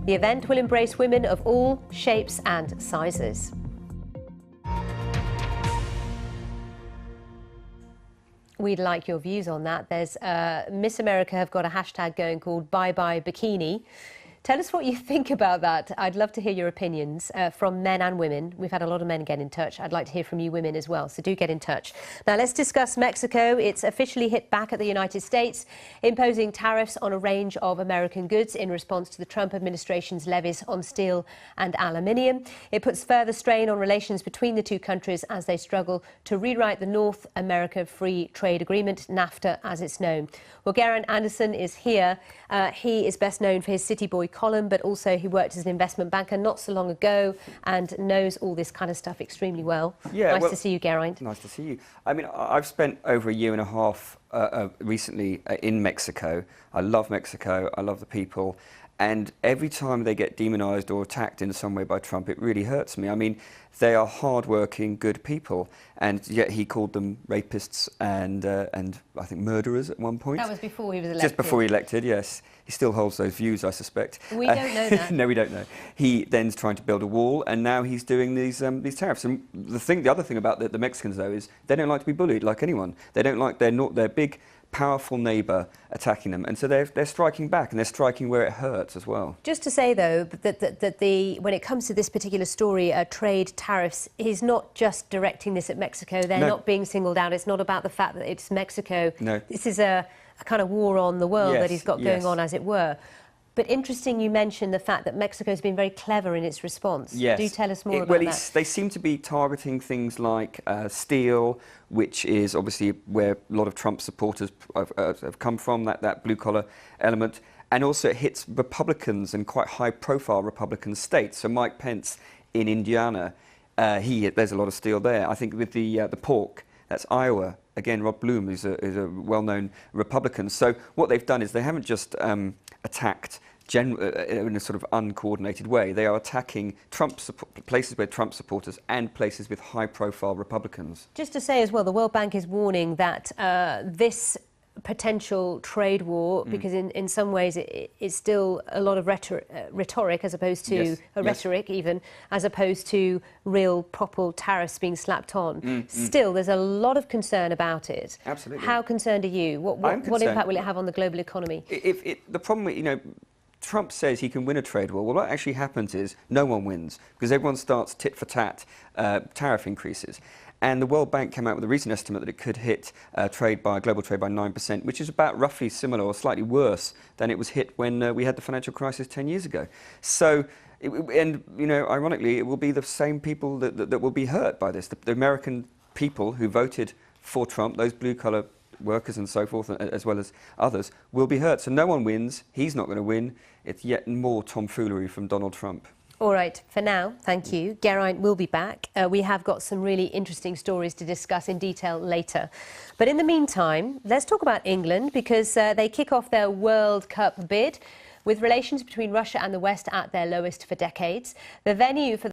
The event will embrace women of all shapes and sizes. We'd like your views on that. There's Miss America have got a hashtag going called Bye Bye Bikini. Tell us what you think about that. I'd love to hear your opinions from men and women. We've had a lot of men get in touch. I'd like to hear from you women as well, so do get in touch. Now let's discuss Mexico. It's officially hit back at the United States, imposing tariffs on a range of American goods in response to the Trump administration's levies on steel and aluminium. It puts further strain on relations between the two countries as they struggle to rewrite the North America Free Trade Agreement, NAFTA as it's known. Well, Geraint Anderson is here. He is best known for his City Boy column, but also he worked as an investment banker not so long ago and knows all this kind of stuff extremely well. Yeah, nice to see you, Geraint. Nice to see you. I mean, I've spent over a year and a half recently in Mexico. I love Mexico. I love the people. And every time they get demonised or attacked in some way by Trump, it really hurts me. I mean, they are hard-working, good people, and yet he called them rapists and I think murderers at one point. That was before he was elected. Just before he elected, yes. He still holds those views, I suspect. We don't know that. No, we don't know. He then's trying to build a wall, and now he's doing these tariffs. And the other thing about the Mexicans, though, is they don't like to be bullied like anyone. They don't like their big, powerful neighbour attacking them, and so they're striking back, and they're striking where it hurts as well. Just to say, though, that when it comes to this particular story, trade tariffs, he's not just directing this at Mexico. They're not being singled out. It's not about the fact that it's Mexico. No. This is a kind of war on the world that he's got going on, as it were. But interesting you mentioned the fact that Mexico's been very clever in its response. Yes. Do tell us more about that. They seem to be targeting things like steel, which is obviously where a lot of Trump supporters have come from, that blue-collar element. And also it hits Republicans and quite high-profile Republican states. So Mike Pence in Indiana, there's a lot of steel there. I think with the pork, that's Iowa. Again, Rob Bloom is a well-known Republican. So what they've done is they haven't just attacked in a sort of uncoordinated way. They are attacking places where Trump supporters and places with high-profile Republicans. Just to say as well, the World Bank is warning that this potential trade war, because in some ways it's still a lot of rhetoric as opposed to rhetoric even, as opposed to real proper tariffs being slapped on. Still, there's a lot of concern about it. Absolutely. How concerned are you? What impact will it have on the global economy? The problem, Trump says he can win a trade war. Well, what actually happens is no one wins, because everyone starts tit-for-tat tariff increases. And the World Bank came out with a recent estimate that it could hit global trade by 9%, which is about roughly similar or slightly worse than it was hit when we had the financial crisis 10 years ago. So, ironically, it will be the same people that will be hurt by this. The American people who voted for Trump, those blue-collar workers and so forth, as well as others, will be hurt. So no one wins. He's not going to win. It's yet more tomfoolery from Donald Trump. All right, for now, thank you. Geraint will be back. We have got some really interesting stories to discuss in detail later. But in the meantime, let's talk about England, because they kick off their World Cup bid with relations between Russia and the West at their lowest for decades. The venue for